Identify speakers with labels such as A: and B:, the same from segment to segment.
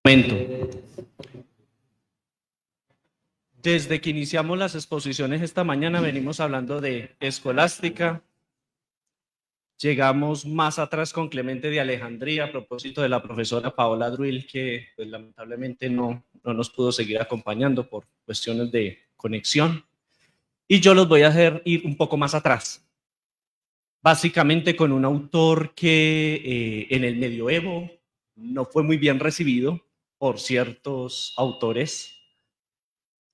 A: Momento. Desde que iniciamos las exposiciones esta mañana venimos hablando de escolástica. Llegamos más atrás con Clemente de Alejandría a propósito de la profesora Paola Druil, que pues, lamentablemente no nos pudo seguir acompañando por cuestiones de conexión. Y yo los voy a hacer ir un poco más atrás. Básicamente con un autor que en el medioevo no fue muy bien recibido por ciertos autores.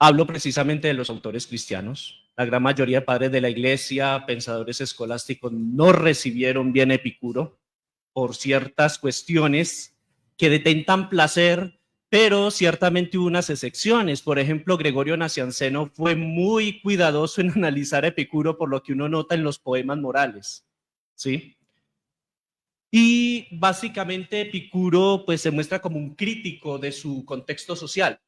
A: Hablo precisamente de los autores cristianos. La gran mayoría de padres de la iglesia, pensadores escolásticos, no recibieron bien Epicuro por ciertas cuestiones que detentan placer, pero ciertamente hubo unas excepciones. Por ejemplo, Gregorio Nacianceno fue muy cuidadoso en analizar a Epicuro por lo que uno nota en los poemas morales, ¿sí? Y básicamente Epicuro pues, se muestra como un crítico de su contexto social,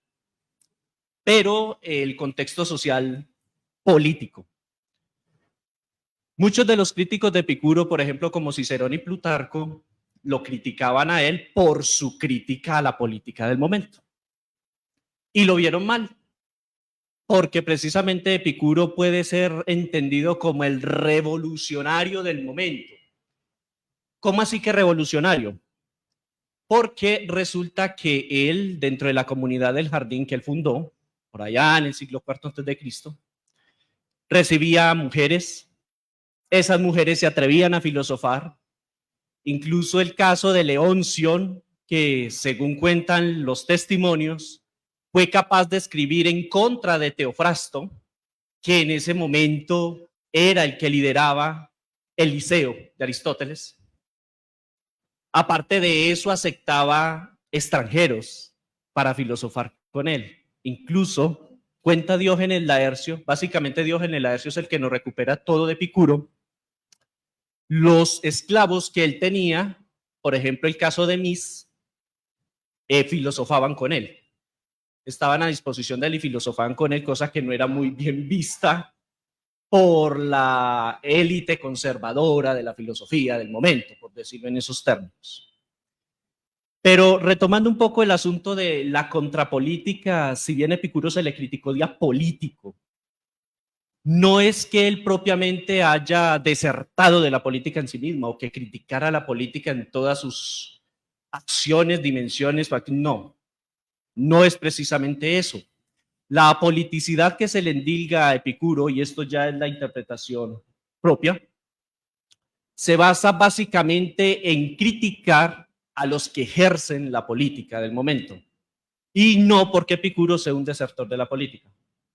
A: pero el contexto social político. Muchos de los críticos de Epicuro, por ejemplo, como Cicerón y Plutarco, lo criticaban a él por su crítica a la política del momento. Y lo vieron mal, porque precisamente Epicuro puede ser entendido como el revolucionario del momento. ¿Cómo así que revolucionario? Porque resulta que él, dentro de la comunidad del jardín que él fundó, por allá en el siglo IV a.C., recibía mujeres. Esas mujeres se atrevían a filosofar. Incluso el caso de Leoncio, que según cuentan los testimonios, fue capaz de escribir en contra de Teofrasto, que en ese momento era el que lideraba el Liceo de Aristóteles. Aparte de eso, aceptaba extranjeros para filosofar con él. Incluso cuenta Diógenes Laercio, básicamente Diógenes Laercio es el que nos recupera todo de Epicuro. Los esclavos que él tenía, por ejemplo el caso de Mis, filosofaban con él. Estaban a disposición de él y filosofaban con él, cosa que no era muy bien vista por la élite conservadora de la filosofía del momento, por decirlo en esos términos. Pero retomando un poco el asunto de la contrapolítica, si bien Epicuro se le criticó de apolítico, no es que él propiamente haya desertado de la política en sí misma o que criticara la política en todas sus acciones, dimensiones, no es precisamente eso. La apoliticidad que se le endilga a Epicuro, y esto ya es la interpretación propia, se basa básicamente en criticar a los que ejercen la política del momento, y no porque Epicuro sea un desertor de la política,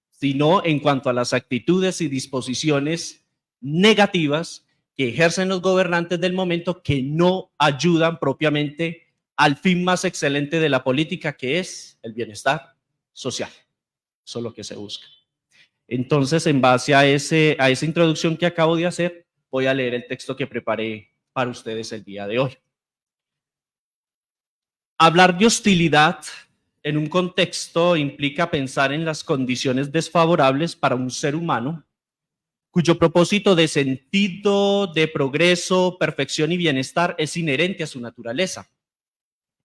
A: sino en cuanto a las actitudes y disposiciones negativas que ejercen los gobernantes del momento que no ayudan propiamente al fin más excelente de la política, que es el bienestar social. Eso es lo que se busca. Entonces, en base a esa introducción que acabo de hacer, voy a leer el texto que preparé para ustedes el día de hoy. Hablar de hostilidad en un contexto implica pensar en las condiciones desfavorables para un ser humano cuyo propósito de sentido, de progreso, perfección y bienestar es inherente a su naturaleza.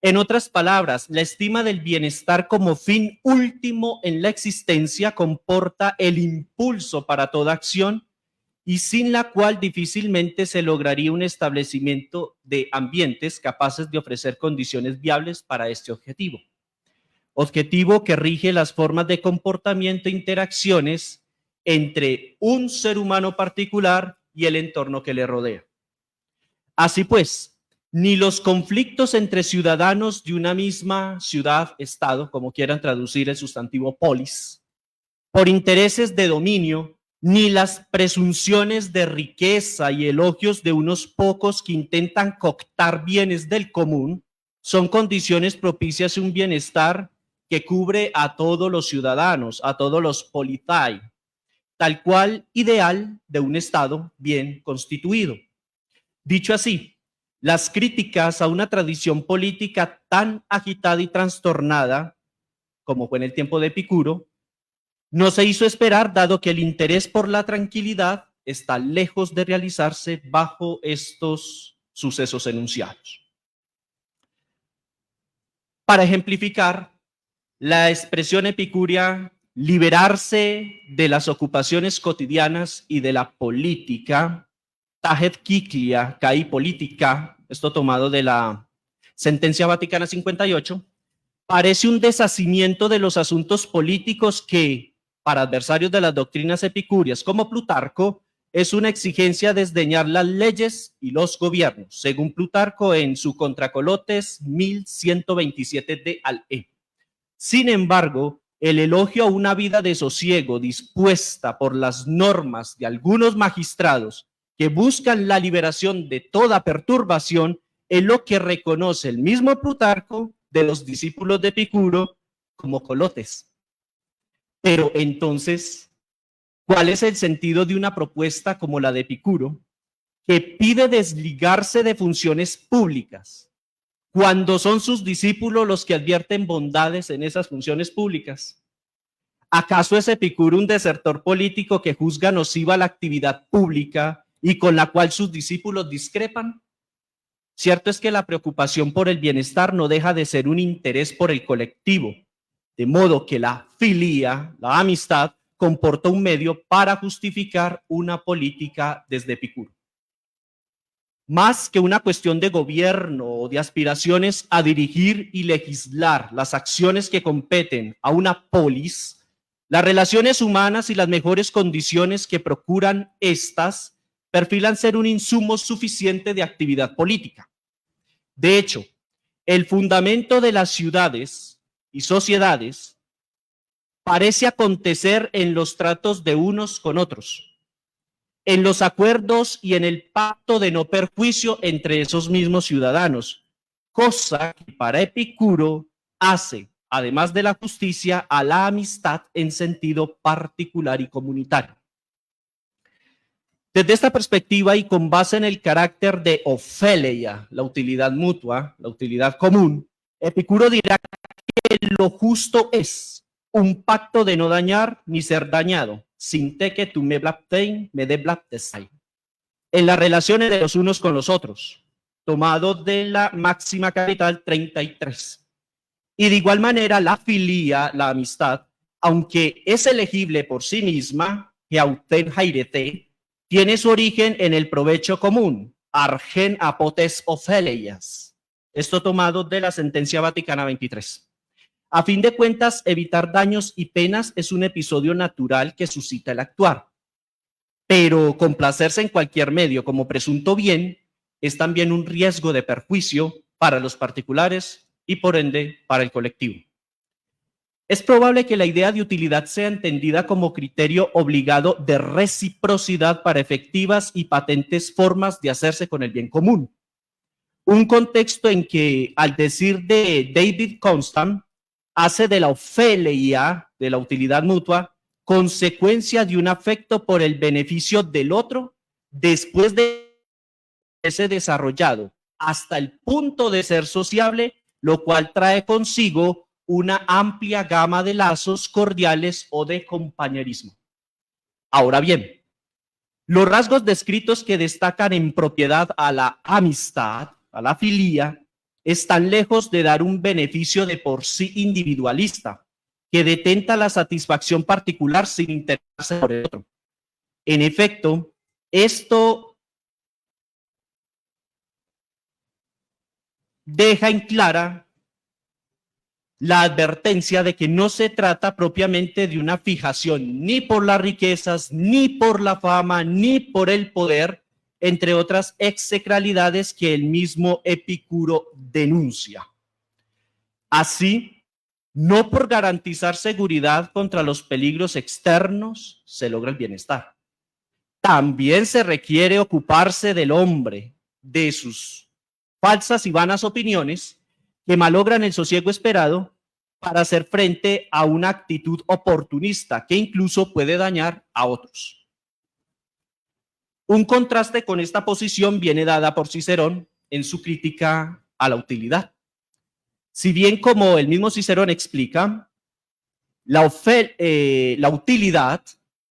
A: En otras palabras, la estima del bienestar como fin último en la existencia comporta el impulso para toda acción y sin la cual difícilmente se lograría un establecimiento de ambientes capaces de ofrecer condiciones viables para este objetivo. Objetivo que rige las formas de comportamiento e interacciones entre un ser humano particular y el entorno que le rodea. Así pues, ni los conflictos entre ciudadanos de una misma ciudad, estado, como quieran traducir el sustantivo polis, por intereses de dominio, ni las presunciones de riqueza y elogios de unos pocos que intentan cooptar bienes del común, son condiciones propicias a un bienestar que cubre a todos los ciudadanos, a todos los politai, tal cual ideal de un Estado bien constituido. Dicho así, las críticas a una tradición política tan agitada y trastornada, como fue en el tiempo de Epicuro, no se hizo esperar, dado que el interés por la tranquilidad está lejos de realizarse bajo estos sucesos enunciados. Para ejemplificar, la expresión epicúrea, liberarse de las ocupaciones cotidianas y de la política, tajet kiklia, kai política, esto tomado de la sentencia Vaticana 58, parece un deshacimiento de los asuntos políticos que, para adversarios de las doctrinas epicúreas como Plutarco, es una exigencia desdeñar las leyes y los gobiernos, según Plutarco en su Contracolotes 1127 de al E. Sin embargo, el elogio a una vida de sosiego dispuesta por las normas de algunos magistrados que buscan la liberación de toda perturbación es lo que reconoce el mismo Plutarco de los discípulos de Epicuro como colotes. Pero entonces, ¿cuál es el sentido de una propuesta como la de Epicuro, que pide desligarse de funciones públicas, cuando son sus discípulos los que advierten bondades en esas funciones públicas? ¿Acaso es Epicuro un desertor político que juzga nociva la actividad pública y con la cual sus discípulos discrepan? Cierto es que la preocupación por el bienestar no deja de ser un interés por el colectivo, de modo que la filia, la amistad, comporta un medio para justificar una política desde Epicuro. Más que una cuestión de gobierno o de aspiraciones a dirigir y legislar las acciones que competen a una polis, las relaciones humanas y las mejores condiciones que procuran estas perfilan ser un insumo suficiente de actividad política. De hecho, el fundamento de las ciudades y sociedades parece acontecer en los tratos de unos con otros, en los acuerdos y en el pacto de no perjuicio entre esos mismos ciudadanos, cosa que para Epicuro hace, además de la justicia, a la amistad en sentido particular y comunitario. Desde esta perspectiva y con base en el carácter de ofelia, la utilidad mutua, la utilidad común, Epicuro dirá que lo justo es un pacto de no dañar ni ser dañado, sin te que tú me blaptein, me de blaptesai, en las relaciones de los unos con los otros, tomado de la Máxima Capital 33. Y de igual manera, la filia, la amistad, aunque es elegible por sí misma, que auten jairete, tiene su origen en el provecho común, argen apotes ofeleias. Esto tomado de la sentencia Vaticana 23. A fin de cuentas, evitar daños y penas es un episodio natural que suscita el actuar. Pero complacerse en cualquier medio como presunto bien es también un riesgo de perjuicio para los particulares y por ende para el colectivo. Es probable que la idea de utilidad sea entendida como criterio obligado de reciprocidad para efectivas y patentes formas de hacerse con el bien común. Un contexto en que, al decir de David Constant, hace de la ofelia, de la utilidad mutua, consecuencia de un afecto por el beneficio del otro después de ese desarrollado hasta el punto de ser sociable, lo cual trae consigo una amplia gama de lazos cordiales o de compañerismo. Ahora bien, los rasgos descritos que destacan en propiedad a la amistad, a la filia, están lejos de dar un beneficio de por sí individualista, que detenta la satisfacción particular sin interesarse por el otro. En efecto, esto deja en clara la advertencia de que no se trata propiamente de una fijación ni por las riquezas, ni por la fama, ni por el poder, entre otras execralidades que el mismo Epicuro denuncia. Así, no por garantizar seguridad contra los peligros externos se logra el bienestar. También se requiere ocuparse del hombre, de sus falsas y vanas opiniones que malogran el sosiego esperado para hacer frente a una actitud oportunista que incluso puede dañar a otros. Un contraste con esta posición viene dada por Cicerón en su crítica a la utilidad. Si bien, como el mismo Cicerón explica, la utilidad,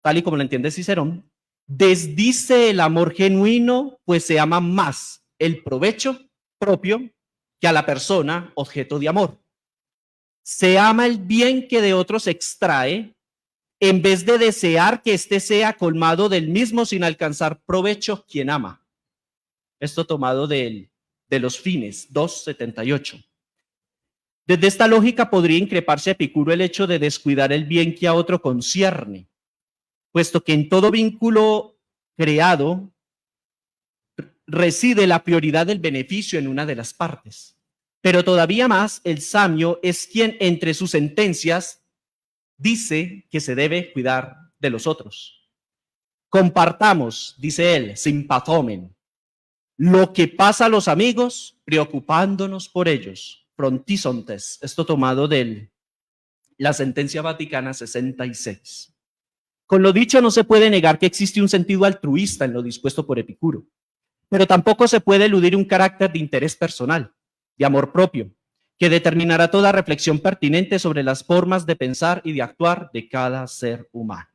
A: tal y como la entiende Cicerón, desdice el amor genuino, pues se ama más el provecho propio que a la persona objeto de amor. Se ama el bien que de otros extrae, en vez de desear que éste sea colmado del mismo sin alcanzar provecho quien ama. Esto tomado de los Fines 278. Desde esta lógica podría increparse a Epicuro el hecho de descuidar el bien que a otro concierne, puesto que en todo vínculo creado reside la prioridad del beneficio en una de las partes. Pero todavía más, el samio es quien entre sus sentencias dice que se debe cuidar de los otros. Compartamos, dice él, sympathomen, lo que pasa a los amigos, preocupándonos por ellos. Frontisontes, esto tomado de la sentencia vaticana 66. Con lo dicho, no se puede negar que existe un sentido altruista en lo dispuesto por Epicuro, pero tampoco se puede eludir un carácter de interés personal, de amor propio, que determinará toda reflexión pertinente sobre las formas de pensar y de actuar de cada ser humano.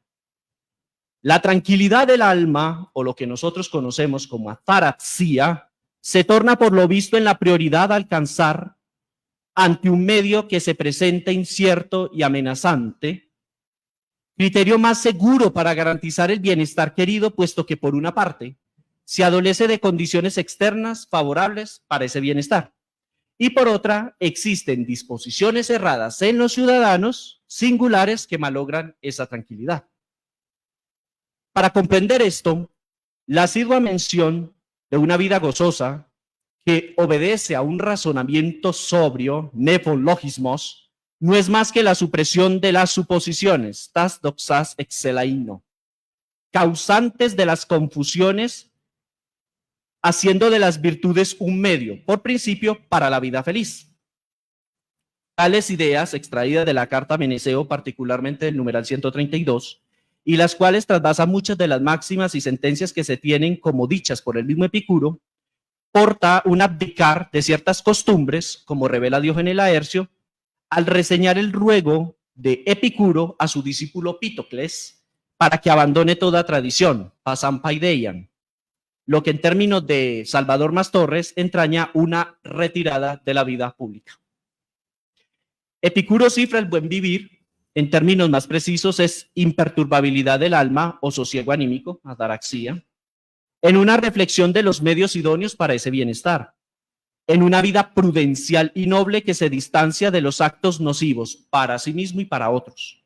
A: La tranquilidad del alma, o lo que nosotros conocemos como ataraxia, se torna por lo visto en la prioridad a alcanzar ante un medio que se presenta incierto y amenazante, criterio más seguro para garantizar el bienestar querido, puesto que por una parte se adolece de condiciones externas favorables para ese bienestar, y por otra existen disposiciones erradas en los ciudadanos singulares que malogran esa tranquilidad. Para comprender esto, la asidua mención de una vida gozosa que obedece a un razonamiento sobrio, nefologismos, no es más que la supresión de las suposiciones, tas doxas excelaino, causantes de las confusiones, haciendo de las virtudes un medio, por principio, para la vida feliz. Tales ideas, extraídas de la carta a Meneceo, particularmente del numeral 132, y las cuales trasvasan muchas de las máximas y sentencias que se tienen como dichas por el mismo Epicuro, porta un abdicar de ciertas costumbres, como revela Diógenes Laercio, al reseñar el ruego de Epicuro a su discípulo Pitocles para que abandone toda tradición, pasam paideian, lo que en términos de Salvador Mas Torres entraña una retirada de la vida pública. Epicuro cifra el buen vivir, en términos más precisos es imperturbabilidad del alma o sosiego anímico, ataraxia, en una reflexión de los medios idóneos para ese bienestar, en una vida prudencial y noble que se distancia de los actos nocivos para sí mismo y para otros.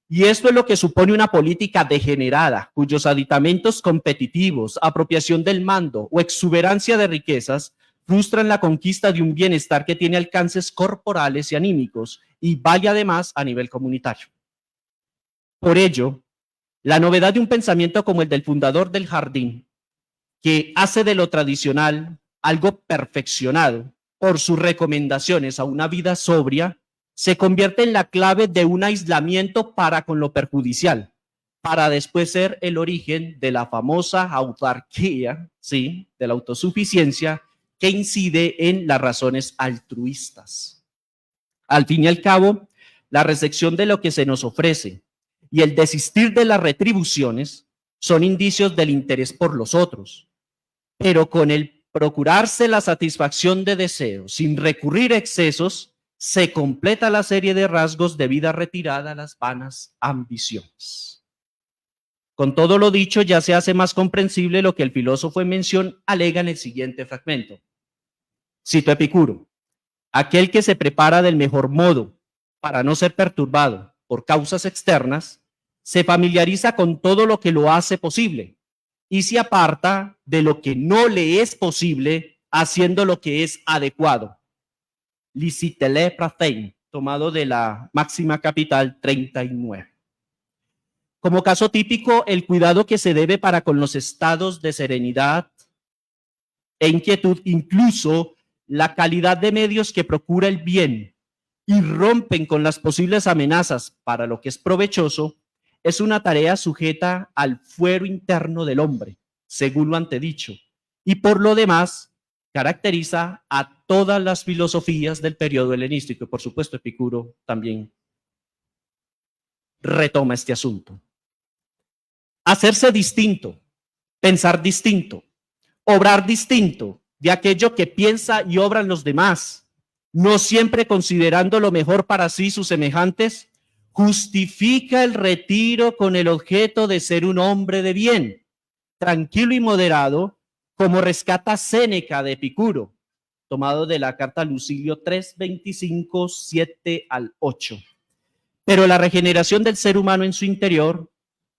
A: Y esto es lo que supone una política degenerada, cuyos aditamentos competitivos, apropiación del mando o exuberancia de riquezas frustran la conquista de un bienestar que tiene alcances corporales y anímicos y vale además a nivel comunitario. Por ello, la novedad de un pensamiento como el del fundador del jardín, que hace de lo tradicional algo perfeccionado por sus recomendaciones a una vida sobria, se convierte en la clave de un aislamiento para con lo perjudicial, para después ser el origen de la famosa autarquía, ¿sí?, de la autosuficiencia, que incide en las razones altruistas. Al fin y al cabo, la recepción de lo que se nos ofrece y el desistir de las retribuciones son indicios del interés por los otros, pero con el procurarse la satisfacción de deseos sin recurrir a excesos, se completa la serie de rasgos de vida retirada a las vanas ambiciones. Con todo lo dicho, ya se hace más comprensible lo que el filósofo en mención alega en el siguiente fragmento. Cito a Epicuro: aquel que se prepara del mejor modo para no ser perturbado por causas externas, se familiariza con todo lo que lo hace posible y se aparta de lo que no le es posible, haciendo lo que es adecuado. Licitele prathein, tomado de la Máxima Capital 39. Como caso típico, el cuidado que se debe para con los estados de serenidad e inquietud, incluso la calidad de medios que procura el bien y rompen con las posibles amenazas para lo que es provechoso, es una tarea sujeta al fuero interno del hombre, según lo antedicho, y por lo demás caracteriza a todas las filosofías del periodo helenístico. Y por supuesto, Epicuro también retoma este asunto. Hacerse distinto, pensar distinto, obrar distinto de aquello que piensa y obran los demás, no siempre considerando lo mejor para sí sus semejantes, justifica el retiro con el objeto de ser un hombre de bien, tranquilo y moderado, como rescata Séneca de Epicuro, tomado de la carta a Lucilio 3:25, 7 al 8. Pero la regeneración del ser humano en su interior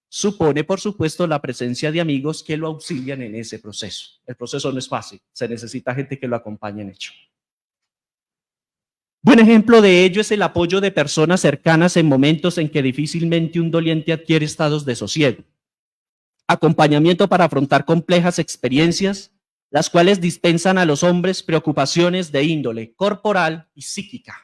A: supone, por supuesto, la presencia de amigos que lo auxilian en ese proceso. El proceso no es fácil, se necesita gente que lo acompañe en ello. Buen ejemplo de ello es el apoyo de personas cercanas en momentos en que difícilmente un doliente adquiere estados de sosiego. Acompañamiento para afrontar complejas experiencias, las cuales dispensan a los hombres preocupaciones de índole corporal y psíquica.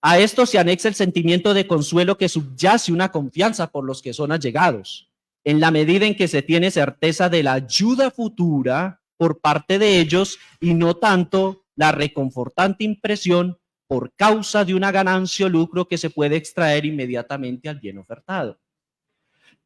A: A esto se anexa el sentimiento de consuelo que subyace una confianza por los que son allegados, en la medida en que se tiene certeza de la ayuda futura por parte de ellos y no tanto la reconfortante impresión por causa de una ganancia o lucro que se puede extraer inmediatamente al bien ofertado.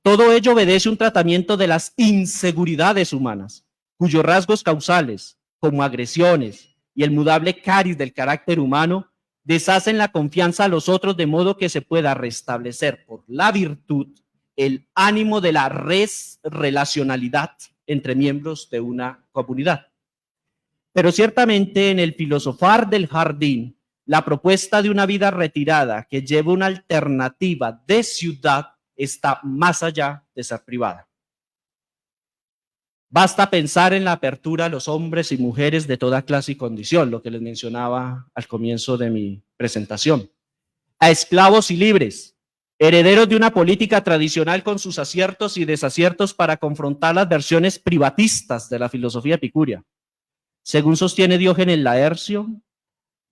A: Todo ello obedece un tratamiento de las inseguridades humanas, cuyos rasgos causales, como agresiones y el mudable cariz del carácter humano, deshacen la confianza a los otros de modo que se pueda restablecer por la virtud el ánimo de la relacionalidad entre miembros de una comunidad. Pero ciertamente en el filosofar del jardín, la propuesta de una vida retirada que lleva una alternativa de ciudad está más allá de ser privada. Basta pensar en la apertura a los hombres y mujeres de toda clase y condición, lo que les mencionaba al comienzo de mi presentación, a esclavos y libres, herederos de una política tradicional con sus aciertos y desaciertos para confrontar las versiones privatistas de la filosofía epicúrea. Según sostiene Diógenes Laercio,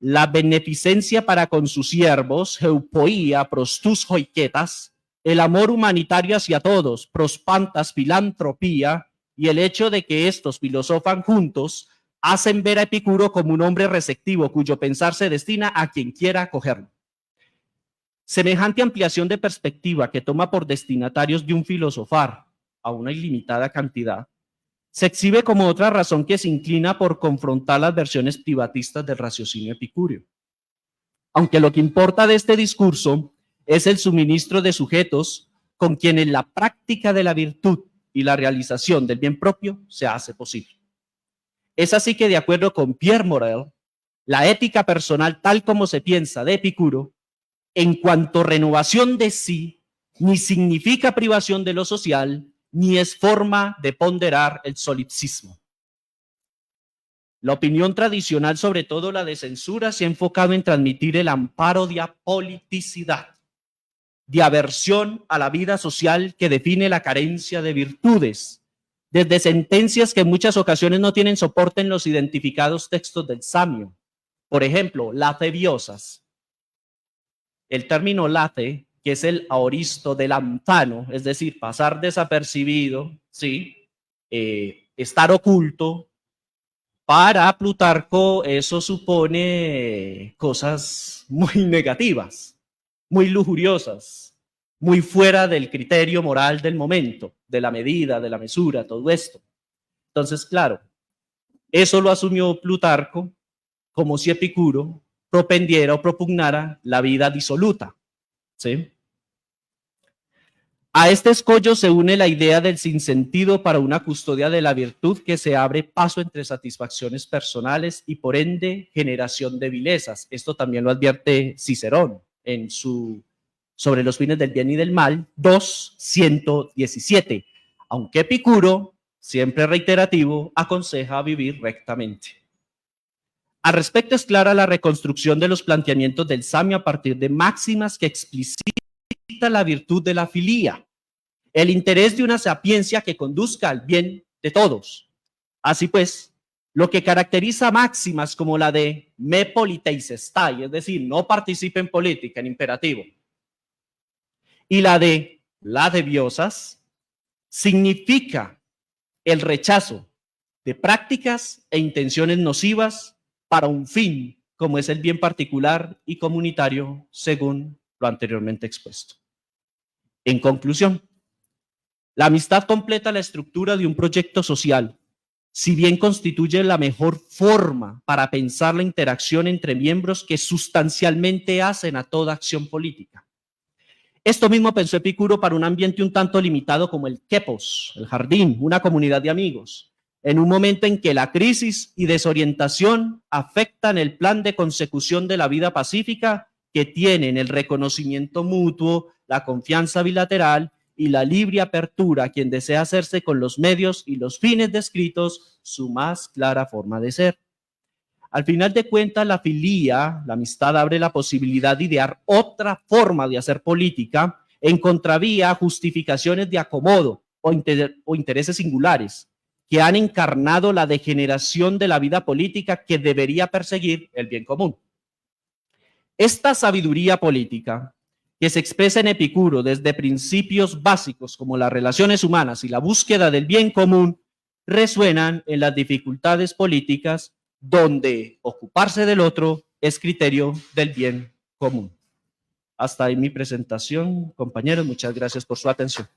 A: la beneficencia para con sus siervos, eupoía, prostus hoiketas, el amor humanitario hacia todos, prospantas, filantropía, y el hecho de que estos filosofan juntos, hacen ver a Epicuro como un hombre receptivo, cuyo pensar se destina a quien quiera acogerlo. Semejante ampliación de perspectiva que toma por destinatarios de un filosofar a una ilimitada cantidad, se exhibe como otra razón que se inclina por confrontar las versiones privatistas del raciocinio epicúreo. Aunque lo que importa de este discurso es el suministro de sujetos con quienes la práctica de la virtud y la realización del bien propio se hace posible. Es así que, de acuerdo con Pierre Morel, la ética personal tal como se piensa de Epicuro, en cuanto renovación de sí, ni significa privación de lo social, ni es forma de ponderar el solipsismo. La opinión tradicional, sobre todo la de censura, se ha enfocado en transmitir el amparo de apoliticidad, de aversión a la vida social que define la carencia de virtudes, desde sentencias que en muchas ocasiones no tienen soporte en los identificados textos del Samio. Por ejemplo, lacebiosas. El término lace, que es el aoristo del anfano, es decir, pasar desapercibido, ¿sí? Estar oculto. Para Plutarco eso supone cosas muy negativas, muy lujuriosas, muy fuera del criterio moral del momento, de la medida, de la mesura, todo esto. Entonces, claro, eso lo asumió Plutarco como si Epicuro propendiera o propugnara la vida disoluta, ¿sí? A este escollo se une la idea del sinsentido para una custodia de la virtud que se abre paso entre satisfacciones personales y por ende generación de vilezas. Esto también lo advierte Cicerón en su Sobre los fines del bien y del mal 2:117, aunque Epicuro, siempre reiterativo, aconseja vivir rectamente. Al respecto es clara la reconstrucción de los planteamientos del Samio a partir de máximas que explicitan la virtud de la filía, el interés de una sapiencia que conduzca al bien de todos. Así pues, lo que caracteriza máximas como la de me politeisestai, es decir, no participe en política, en imperativo, y la de lacebiosas, significa el rechazo de prácticas e intenciones nocivas para un fin, como es el bien particular y comunitario, según lo anteriormente expuesto. En conclusión, la amistad completa la estructura de un proyecto social si bien constituye la mejor forma para pensar la interacción entre miembros que sustancialmente hacen a toda acción política. Esto mismo pensó Epicuro para un ambiente un tanto limitado como el quepos, el jardín, una comunidad de amigos, en un momento en que la crisis y desorientación afectan el plan de consecución de la vida pacífica que tienen el reconocimiento mutuo, la confianza bilateral y la libre apertura a quien desea hacerse con los medios y los fines descritos su más clara forma de ser. Al final de cuentas, la filía, la amistad, abre la posibilidad de idear otra forma de hacer política en contravía a justificaciones de acomodo o intereses singulares que han encarnado la degeneración de la vida política que debería perseguir el bien común. Esta sabiduría política, que se expresa en Epicuro desde principios básicos como las relaciones humanas y la búsqueda del bien común, resuenan en las dificultades políticas donde ocuparse del otro es criterio del bien común. Hasta ahí mi presentación, compañeros. Muchas gracias por su atención.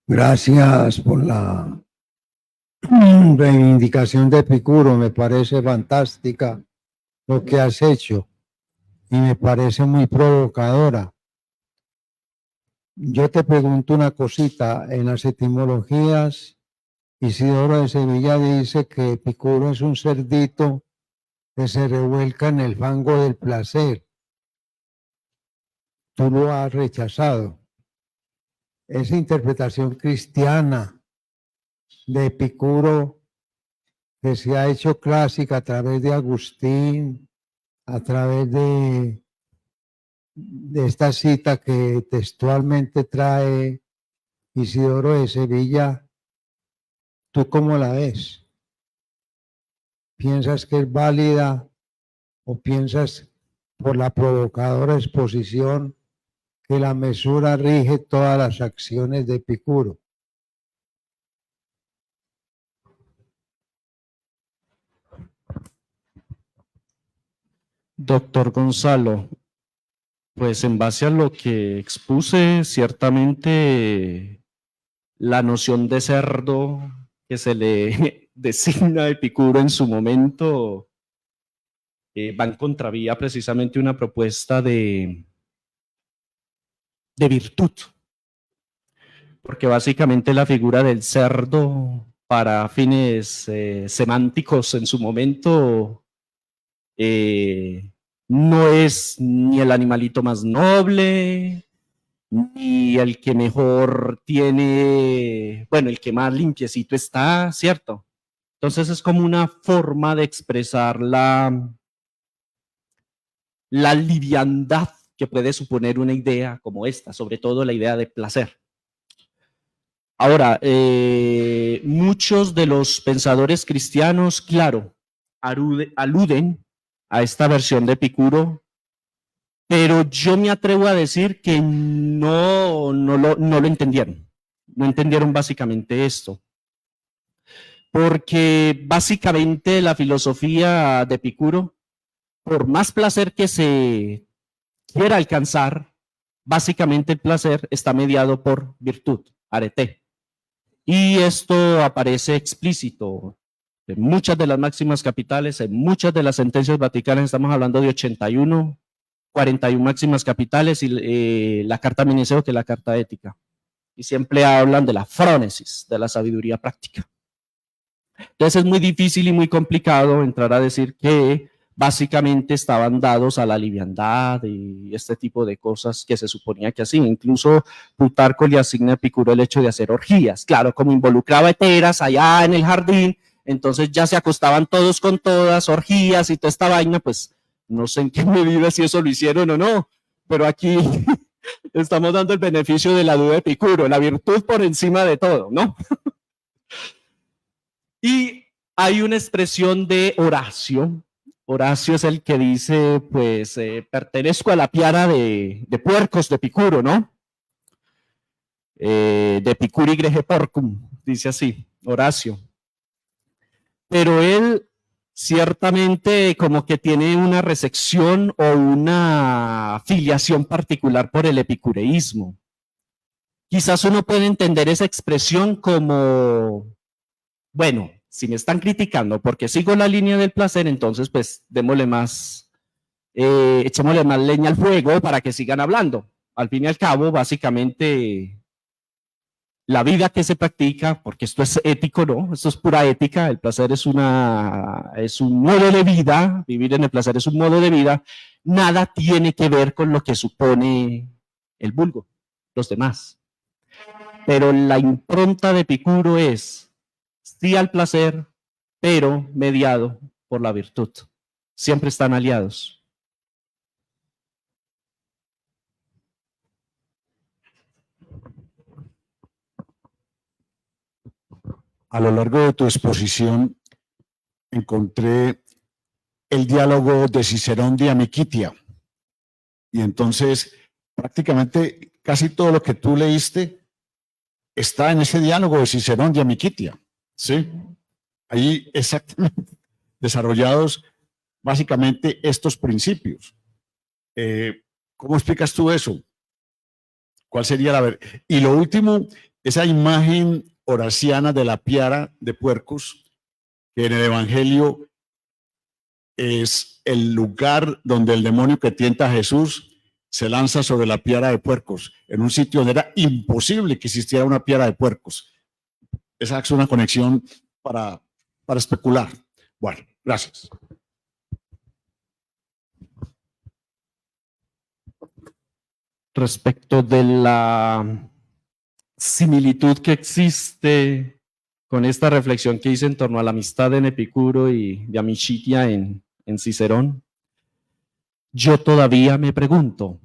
B: Gracias por la reivindicación de Epicuro. Me parece fantástica lo que has hecho y me parece muy provocadora. Yo te pregunto una cosita. En las etimologías, Isidoro de Sevilla dice que Epicuro es un cerdito que se revuelca en el fango del placer. Tú lo has rechazado. Esa interpretación cristiana de Epicuro que se ha hecho clásica a través de Agustín, a través de esta cita que textualmente trae Isidoro de Sevilla, ¿tú cómo la ves? ¿Piensas que es válida o piensas por la provocadora exposición que la mesura rige todas las acciones de Epicuro?
A: Doctor Gonzalo, pues en base a lo que expuse, ciertamente la noción de cerdo que se le designa a Epicuro en su momento va en contravía precisamente una propuesta de virtud, porque básicamente la figura del cerdo para fines semánticos en su momento no es ni el animalito más noble, ni el que mejor tiene, bueno, el que más limpiecito está, ¿cierto? Entonces es como una forma de expresar la liviandad que puede suponer una idea como esta, sobre todo la idea de placer. Ahora, muchos de los pensadores cristianos, claro, aluden a esta versión de Epicuro, pero yo me atrevo a decir que no lo entendieron. No entendieron básicamente esto. Porque básicamente la filosofía de Epicuro, por más placer que se quiera alcanzar, básicamente el placer está mediado por virtud, arete. Y esto aparece explícito en muchas de las máximas capitales, en muchas de las sentencias vaticanas. Estamos hablando de 81, 41 máximas capitales y la carta Miniseo, que es la carta ética. Y siempre hablan de la frónesis, de la sabiduría práctica. Entonces es muy difícil y muy complicado entrar a decir que básicamente estaban dados a la liviandad y este tipo de cosas que se suponía que así. Incluso Plutarco le asigna a Epicuro el hecho de hacer orgías. Claro, como involucraba heteras allá en el jardín, entonces ya se acostaban todos con todas, orgías y toda esta vaina, pues no sé en qué medida si eso lo hicieron o no, pero aquí estamos dando el beneficio de la duda de Epicuro, la virtud por encima de todo, ¿no? Y hay una expresión de Horacio. Horacio es el que dice, pues, pertenezco a la piara de puercos de Epicuro, ¿no? De Epicuri Grege Porcum, dice así, Horacio. Pero él ciertamente como que tiene una recepción o una filiación particular por el epicureísmo. Quizás uno puede entender esa expresión como, bueno, si me están criticando porque sigo la línea del placer, entonces pues echémosle más leña al fuego para que sigan hablando. Al fin y al cabo, básicamente, la vida que se practica, porque esto es ético, ¿no? Esto es pura ética, el placer es un modo de vida, vivir en el placer es un modo de vida, nada tiene que ver con lo que supone el vulgo, los demás. Pero la impronta de Epicuro es sí al placer, pero mediado por la virtud. Siempre están aliados.
C: A lo largo de tu exposición encontré el diálogo de Cicerón de Amicitia. Y entonces, prácticamente casi todo lo que tú leíste está en ese diálogo de Cicerón de Amicitia. ¿Sí? Ahí exactamente desarrollados básicamente estos principios. ¿Cómo explicas tú eso? ¿Cuál sería la verdad? Y lo último, esa imagen horaciana de la piara de puercos, que en el Evangelio es el lugar donde el demonio que tienta a Jesús se lanza sobre la piara de puercos, en un sitio donde era imposible que existiera una piara de puercos. Esa es una conexión para especular. Bueno, gracias.
A: Respecto de la similitud que existe con esta reflexión que hice en torno a la amistad en Epicuro y de Amicitia en Cicerón, yo todavía me pregunto,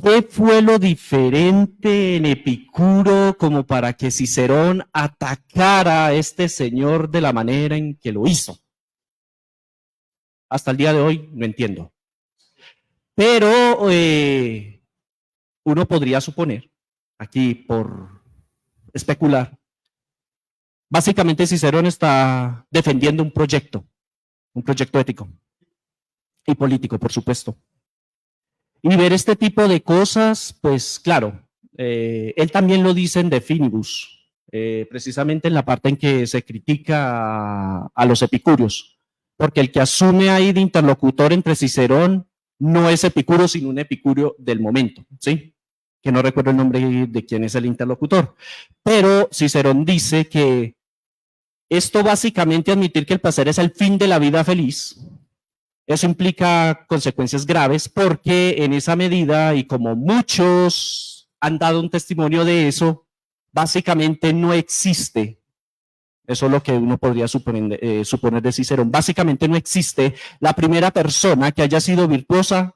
A: ¿qué fue lo diferente en Epicuro como para que Cicerón atacara a este señor de la manera en que lo hizo? Hasta el día de hoy no entiendo. Pero uno podría suponer, aquí por especular, básicamente Cicerón está defendiendo un proyecto ético y político, por supuesto. Y ver este tipo de cosas, pues claro, él también lo dice en De Finibus, precisamente en la parte en que se critica a los epicúreos, porque el que asume ahí de interlocutor entre Cicerón no es Epicuro, sino un epicúreo del momento, ¿sí? Que no recuerdo el nombre de quién es el interlocutor. Pero Cicerón dice que esto básicamente admitir que el placer es el fin de la vida feliz, eso implica consecuencias graves porque en esa medida, y como muchos han dado un testimonio de eso, básicamente no existe. Eso es lo que uno podría suponer de Cicerón. Básicamente no existe la primera persona que haya sido virtuosa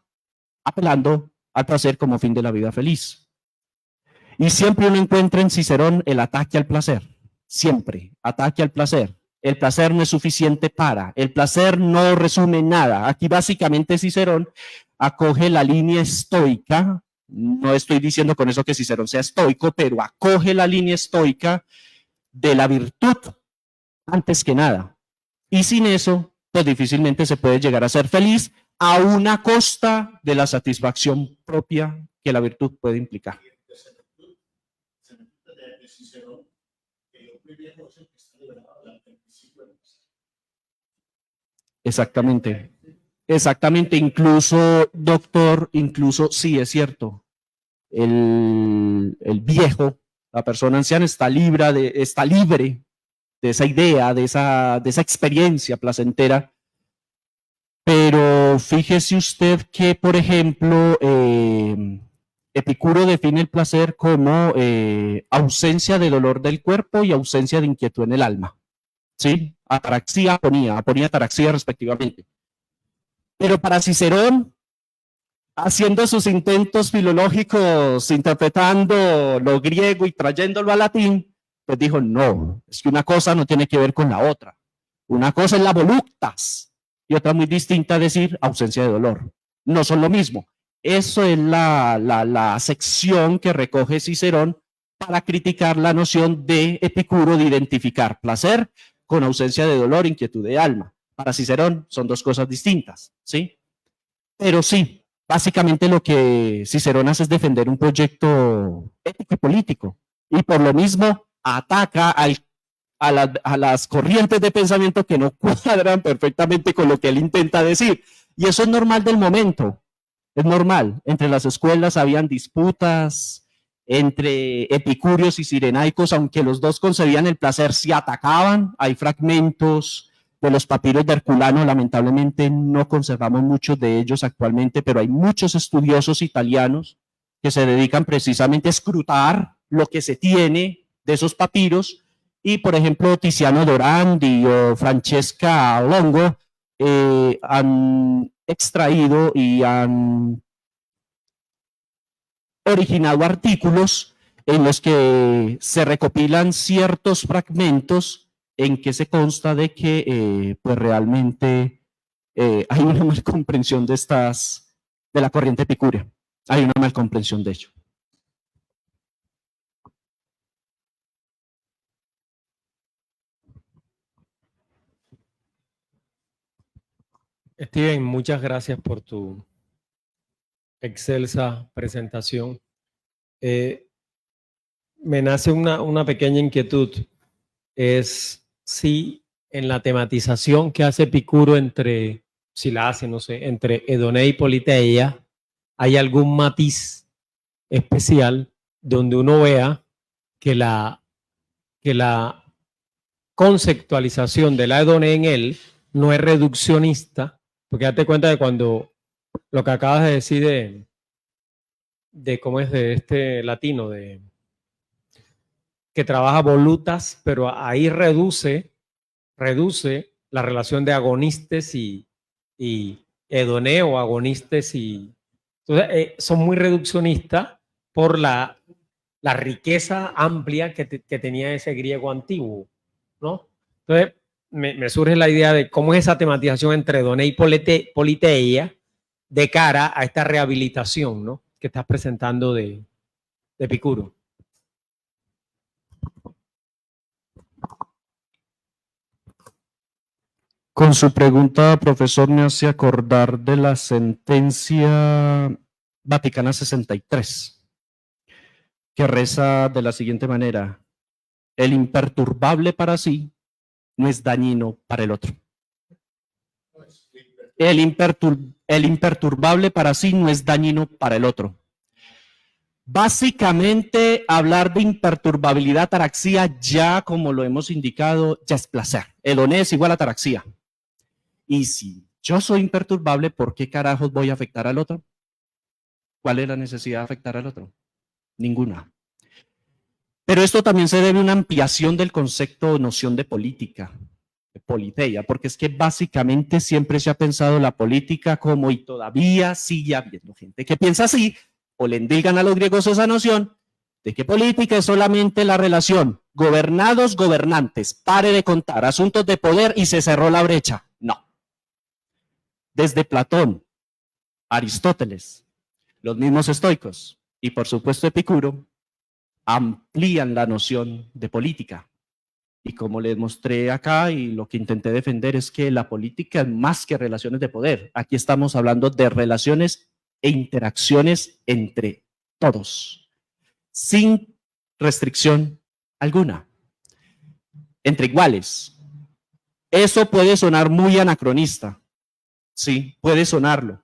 A: apelando al placer como fin de la vida feliz. Y siempre uno encuentra en Cicerón el ataque al placer. Siempre, ataque al placer. El placer no es suficiente para. El placer no resume nada. Aquí básicamente Cicerón acoge la línea estoica. No estoy diciendo con eso que Cicerón sea estoico, pero acoge la línea estoica de la virtud antes que nada. Y sin eso, pues difícilmente se puede llegar a ser feliz a una costa de la satisfacción propia que la virtud puede implicar. Exactamente. Exactamente. Incluso, doctor, incluso sí es cierto. El viejo, la persona anciana está libre de esa idea, de esa experiencia placentera. Pero fíjese usted que, por ejemplo, Epicuro define el placer como ausencia de dolor del cuerpo y ausencia de inquietud en el alma. ¿Sí? Ataraxia, aponía, ataraxia respectivamente. Pero para Cicerón, haciendo sus intentos filológicos, interpretando lo griego y trayéndolo al latín, Pues dijo, no, es que una cosa no tiene que ver con la otra. Una cosa es la voluptas y otra muy distinta decir ausencia de dolor. No son lo mismo. Eso es la sección que recoge Cicerón para criticar la noción de Epicuro de identificar placer con ausencia de dolor, inquietud de alma. Para Cicerón son dos cosas distintas, ¿sí? Pero sí, básicamente lo que Cicerón hace es defender un proyecto ético y político. Y por lo mismo ataca a las corrientes de pensamiento que no cuadran perfectamente con lo que él intenta decir. Y eso es normal del momento. Es normal. Entre las escuelas habían disputas entre epicúreos y cirenaicos, aunque los dos concebían el placer, se atacaban. Hay fragmentos de los papiros de Herculano, lamentablemente no conservamos muchos de ellos actualmente, pero hay muchos estudiosos italianos que se dedican precisamente a escrutar lo que se tiene de esos papiros. Y, por ejemplo, Tiziano Dorandi o Francesca Longo han extraído y han originado artículos en los que se recopilan ciertos fragmentos en que se consta de que pues realmente hay una mal comprensión de la corriente epicúrea. Hay una mal comprensión de ello.
D: Steven, muchas gracias por tu excelsa presentación. Me nace una pequeña inquietud. Es si en la tematización que hace Epicuro entre, si la hace, no sé, entre Edoné y Politeia, hay algún matiz especial donde uno vea que la conceptualización de la Edoné en él no es reduccionista, porque date cuenta de cuando lo que acabas de decir de cómo es de este latino, de que trabaja volutas, pero ahí reduce la relación de agonistes y Edoné o agonistes y entonces son muy reduccionistas por la riqueza amplia que tenía ese griego antiguo, ¿no? Entonces me surge la idea de cómo es esa tematización entre Edoné y Politeia de cara a esta rehabilitación, ¿no?, que estás presentando de Epicuro.
A: Con su pregunta, profesor, me hace acordar de la sentencia Vaticana 63, que reza de la siguiente manera: el imperturbable para sí no es dañino para el otro. El imperturbable para sí no es dañino para el otro. Básicamente, hablar de imperturbabilidad, ataraxia, ya como lo hemos indicado, ya es placer. Edoné es igual a ataraxia. Y si yo soy imperturbable, ¿por qué carajos voy a afectar al otro? ¿Cuál es la necesidad de afectar al otro? Ninguna. Pero esto también se debe a una ampliación del concepto o noción de política, de politeia, porque es que básicamente siempre se ha pensado la política como, y todavía sigue habiendo gente que piensa así, o le endilgan a los griegos esa noción de que política es solamente la relación gobernados-gobernantes, pare de contar, asuntos de poder y se cerró la brecha. No. Desde Platón, Aristóteles, los mismos estoicos y por supuesto Epicuro amplían la noción de política. Y como les mostré acá y lo que intenté defender es que la política es más que relaciones de poder. Aquí estamos hablando de relaciones e interacciones entre todos, sin restricción alguna, entre iguales. Eso puede sonar muy anacronista, sí, puede sonarlo,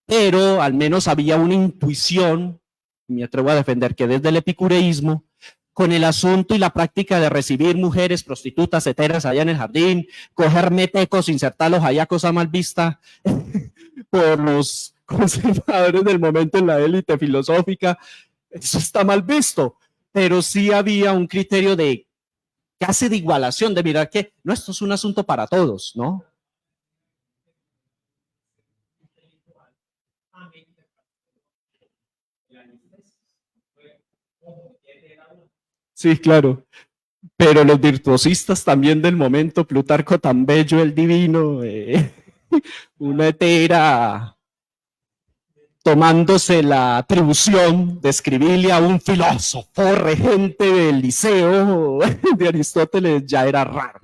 A: pero al menos había una intuición, me atrevo a defender que desde el epicureísmo, con el asunto y la práctica de recibir mujeres prostitutas, heteras allá en el jardín, coger metecos, insertarlos allá, cosa mal vista por los conservadores del momento en la élite filosófica, eso está mal visto, pero sí había un criterio de casi de igualación, de mirar que no, esto es un asunto para todos, ¿no? Sí, claro. Pero los virtuosistas también del momento, Plutarco tan bello, el divino, una hetera tomándose la atribución de escribirle a un filósofo regente del liceo de Aristóteles, ya era raro.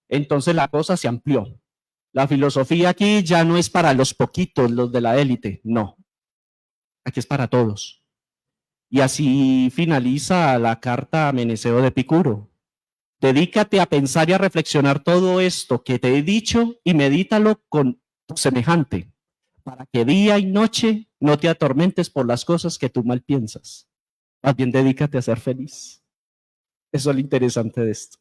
A: Entonces la cosa se amplió. La filosofía aquí ya no es para los poquitos, los de la élite, no. Aquí es para todos. Y así finaliza la carta a Meneceo de Epicuro. Dedícate a pensar y a reflexionar todo esto que te he dicho y medítalo con tu semejante, para que día y noche no te atormentes por las cosas que tú mal piensas. Más bien dedícate a ser feliz. Eso es lo interesante de esto.